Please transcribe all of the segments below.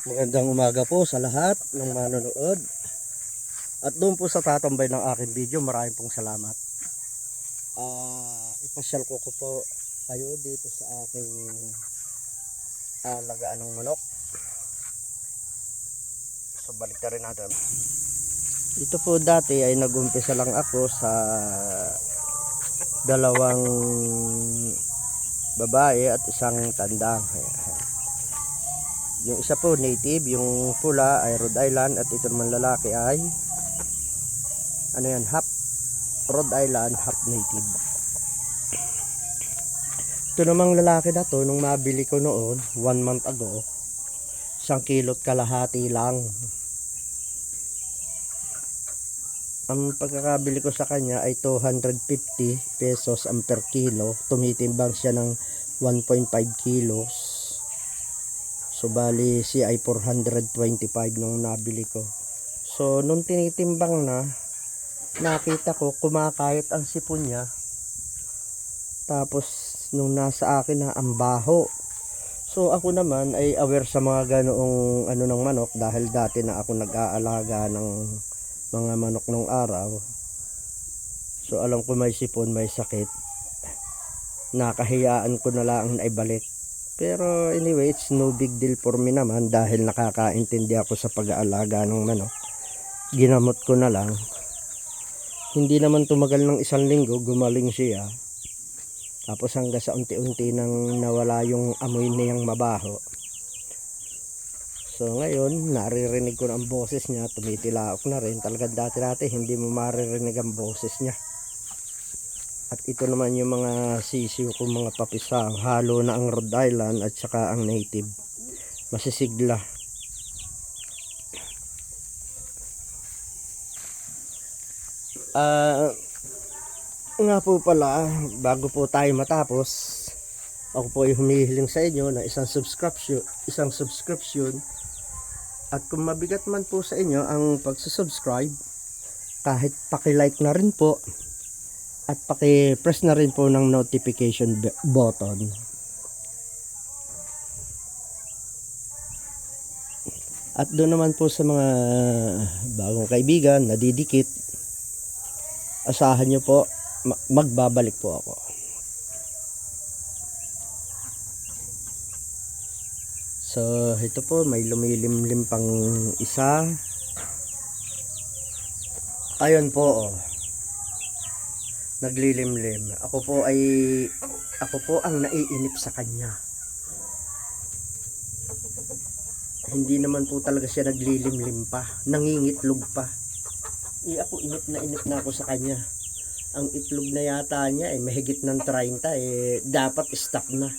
Magandang umaga po sa lahat ng manonood. At doon po sa tatambay ng aking video, maraming pong salamat. Ipasyal ko po kayo dito sa aking alagaan ng manok. So balik na rin natin. Ito po dati ay nag-umpisa lang ako sa dalawang babae at isang tandang. Yung isa po native, yung pula ay Rhode Island, at ito naman lalaki ay half Rhode Island, half native. Ito namang lalaki na to, nung mabili ko noon 1 month ago, 1 kilot kalahati lang ang pagkakabili ko sa kanya. Ay 250 pesos ang per kilo. Tumitimbang siya ng 1.5 kilos. So bali siya ay 425 nung nabili ko. So nung tinitimbang na, nakita ko kumakayot ang sipon niya. Tapos nung nasa akin na, ang baho. So ako naman ay aware sa mga ganoong ng manok, dahil dati na ako nag-aalaga ng mga manok nung araw. So alam ko may sipon, may sakit. Nakahiyaan ko na lang na ibalik. Pero anyway, it's no big deal for me naman, dahil nakakaintindi ako sa pag-aalaga ng manok. Ginamot ko na lang. Hindi naman tumagal ng 1 linggo, gumaling siya. Tapos hanggang sa unti-unti nang nawala yung amoy niyang mabaho. So ngayon, naririnig ko na ang boses niya, tumitilaok na rin. Talagang dati-dati hindi mo maririnig ang boses niya. At ito naman yung mga sisiw ko, mga papisa. Halo na ang Rhode Island at saka ang native. Masisigla. Nga po pala, bago po tayo matapos, ako po ay humihiling sa inyo na isang subscription. At kung mabigat man po sa inyo ang pagsusubscribe, kahit paki-like na rin po at paki-press na rin po ng notification button. At doon naman po sa mga bagong kaibigan, nadidikit, asahan nyo po, magbabalik po ako. So ito po, may lumilimlim pang isa. Ayun po, naglilimlim. Ako po ang naiinip sa kanya. Hindi naman po talaga siya naglilimlim pa, nangingitlog pa. Ako inip na ako sa kanya. Ang itlog na yata niya mahigit ng 30, dapat stop na.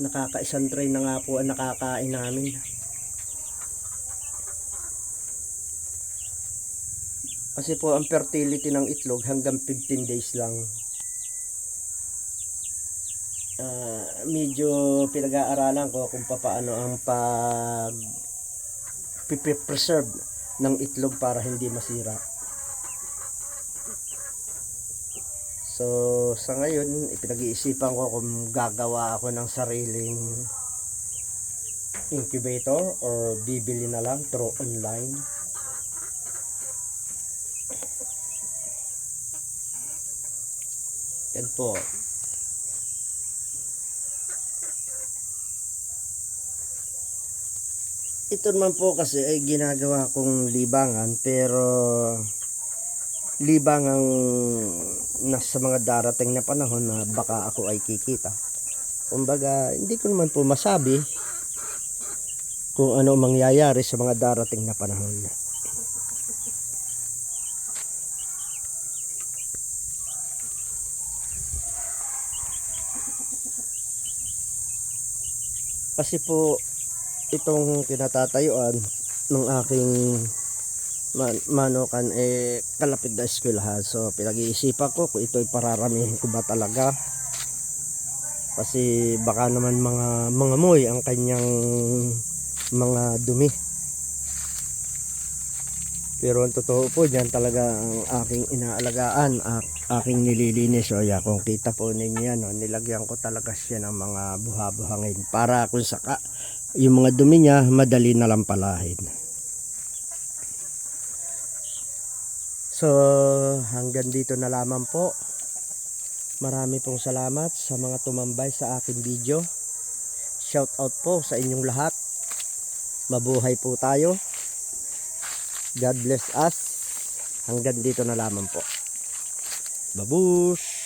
Nakakaisang tray na nga po ang nakakain namin. Kasi po ang fertility ng itlog hanggang 15 days lang. Medyo pinag-aaralan ko kung paano ang preserve ng itlog para hindi masira. So sa ngayon, ipinag-iisipan ko kung gagawa ako ng sariling incubator or bibili na lang through online. Yan po. Ito naman po kasi ay ginagawa kong libangan, pero libangang nasa mga darating na panahon na baka ako ay kikita. Kumbaga, hindi ko naman po masabi kung ano mangyayari sa mga darating na panahon. Kasi po itong kinatatayuan ng aking manokan kalapit na eskwelahan. So pinag-iisipan ko kung ito'y pararamihin ko ba talaga, kasi baka naman mga moy ang kanyang mga dumi. Pero ang totoo po dyan talaga, ang aking inaalagaan, aking nililinis. So kung kita po ninyo yan, nilagyan ko talaga siya ng mga buha-buhangin para kung Yung mga dumi niya, madali na lang palahin. So, hanggang dito na lamang po. Marami pong salamat sa mga tumambay sa aking video. Shout out po sa inyong lahat. Mabuhay po tayo. God bless us. Hanggang dito na lamang po. Babush!